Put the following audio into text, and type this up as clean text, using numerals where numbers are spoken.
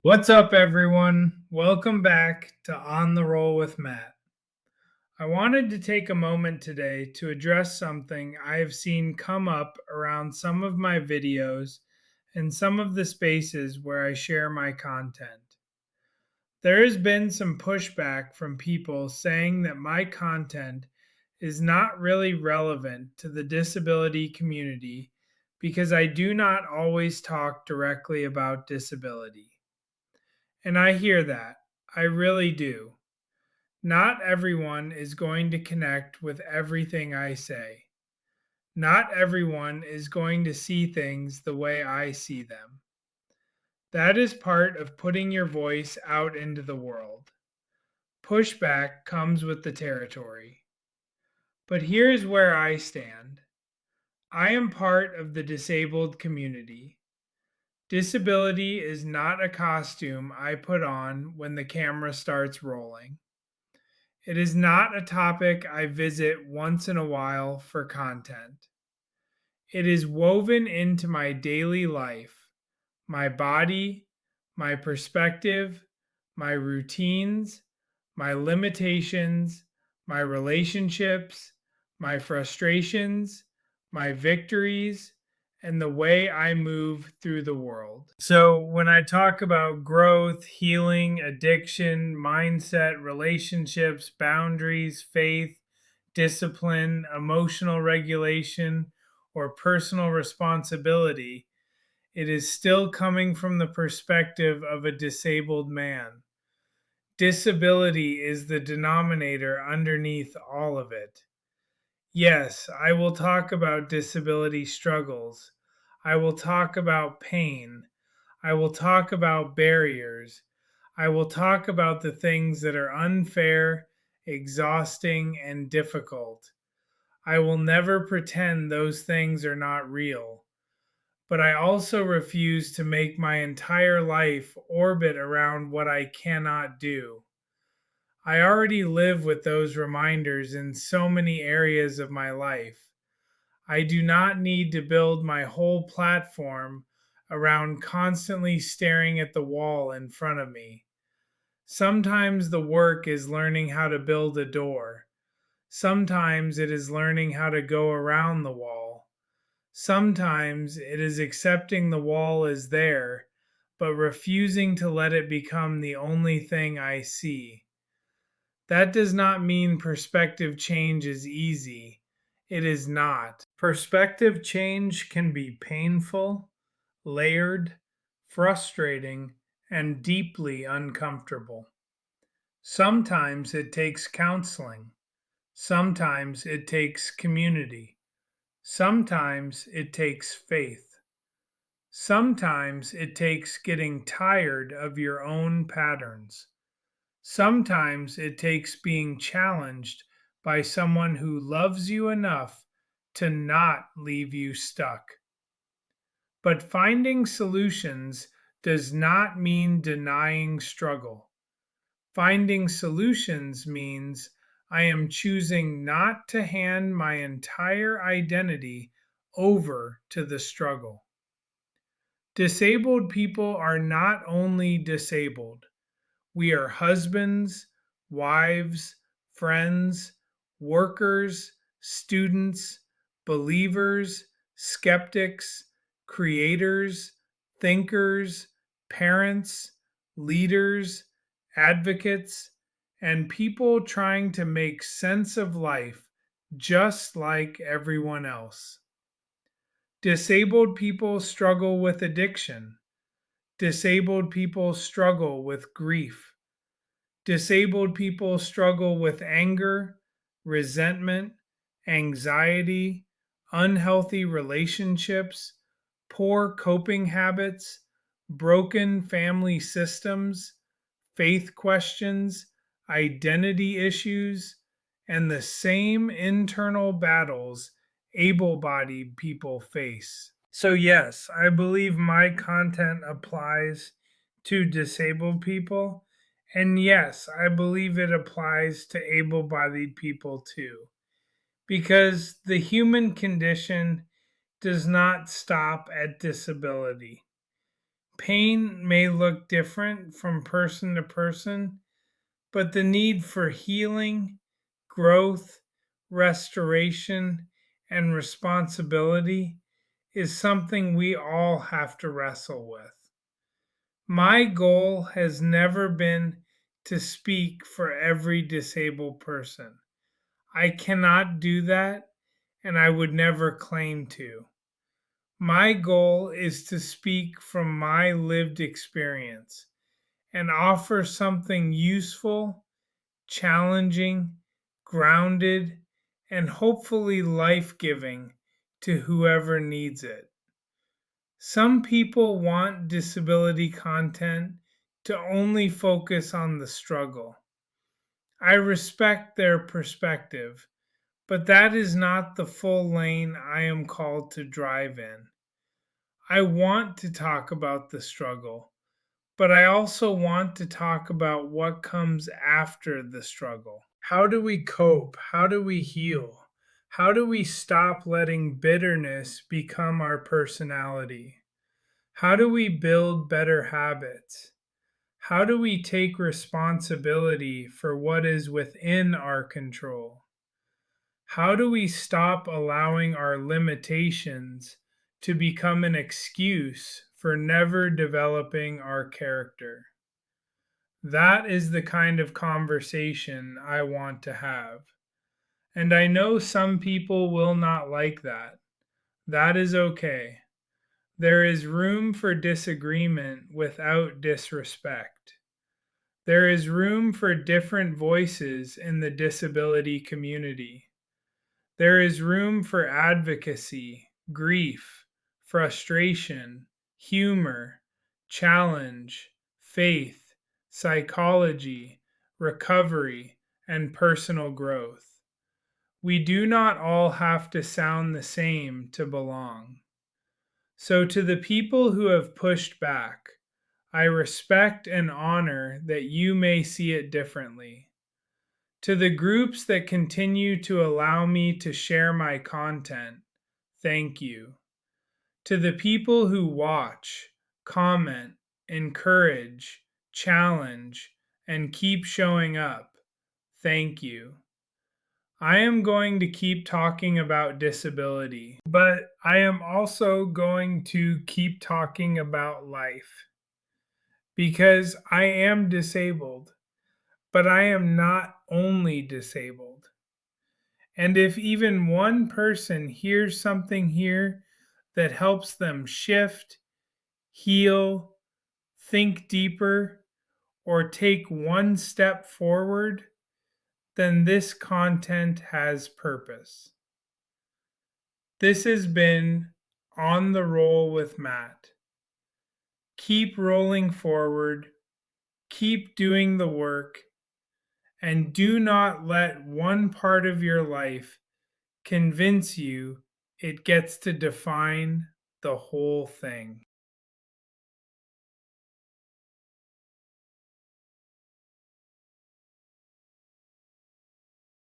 What's up, everyone? Welcome back to On the Roll with Matt. I wanted to take a moment today to address something I have seen come up around some of my videos and some of the spaces where I share my content. There has been some pushback from people saying that my content is not really relevant to the disability community because I do not always talk directly about disability. And I hear that. I really do. Not everyone is going to connect with everything I say. Not everyone is going to see things the way I see them. That is part of putting your voice out into the world. Pushback comes with the territory. But here's where I stand. I am part of the disabled community. Disability is not a costume I put on when the camera starts rolling. It is not a topic I visit once in a while for content. It is woven into my daily life, my body, my perspective, my routines, my limitations, my relationships, my frustrations, my victories, and the way I move through the world. So, when I talk about growth, healing, addiction, mindset, relationships, boundaries, faith, discipline, emotional regulation, or personal responsibility, it is still coming from the perspective of a disabled man. Disability is the denominator underneath all of it. Yes, I will talk about disability struggles. I will talk about pain. I will talk about barriers. I will talk about the things that are unfair, exhausting, and difficult. I will never pretend those things are not real. But I also refuse to make my entire life orbit around what I cannot do. I already live with those reminders in so many areas of my life. I do not need to build my whole platform around constantly staring at the wall in front of me. Sometimes the work is learning how to build a door. Sometimes it is learning how to go around the wall. Sometimes it is accepting the wall is there, but refusing to let it become the only thing I see. That does not mean perspective change is easy. It is not. Perspective change can be painful, layered, frustrating, and deeply uncomfortable. Sometimes it takes counseling. Sometimes it takes community. Sometimes it takes faith. Sometimes it takes getting tired of your own patterns. Sometimes it takes being challenged by someone who loves you enough to not leave you stuck. But finding solutions does not mean denying struggle. Finding solutions means I am choosing not to hand my entire identity over to the struggle. Disabled people are not only disabled. We are husbands, wives, friends, workers, students, believers, skeptics, creators, thinkers, parents, leaders, advocates, and people trying to make sense of life just like everyone else. Disabled people struggle with addiction. Disabled people struggle with grief. Disabled people struggle with anger, resentment, anxiety, unhealthy relationships, poor coping habits, broken family systems, faith questions, identity issues, and the same internal battles able bodied people face. So, yes, I believe my content applies to disabled people. And yes, I believe it applies to able bodied people too. Because the human condition does not stop at disability. Pain may look different from person to person, but the need for healing, growth, restoration, and responsibility is something we all have to wrestle with. My goal has never been to speak for every disabled person. I cannot do that, and I would never claim to. My goal is to speak from my lived experience and offer something useful, challenging, grounded, and hopefully life giving to whoever needs it. Some people want disability content to only focus on the struggle. I respect their perspective, but that is not the full lane I am called to drive in. I want to talk about the struggle, but I also want to talk about what comes after the struggle. How do we cope? How do we heal? How do we stop letting bitterness become our personality? How do we build better habits? How do we take responsibility for what is within our control? How do we stop allowing our limitations to become an excuse for never developing our character? That is the kind of conversation I want to have. And I know some people will not like that. That is okay. There is room for disagreement without disrespect. There is room for different voices in the disability community. There is room for advocacy, grief, frustration, humor, challenge, faith, psychology, recovery, and personal growth. We do not all have to sound the same to belong. So, to the people who have pushed back, I respect and honor that you may see it differently. To the groups that continue to allow me to share my content, thank you. To the people who watch, comment, encourage, challenge, and keep showing up, thank you. I am going to keep talking about disability, but I am also going to keep talking about life because I am disabled, but I am not only disabled. And if even one person hears something here that helps them shift, heal, think deeper, or take one step forward, then this content has purpose. This has been On the Roll with Matt. Keep rolling forward, keep doing the work, and do not let one part of your life convince you it gets to define the whole thing.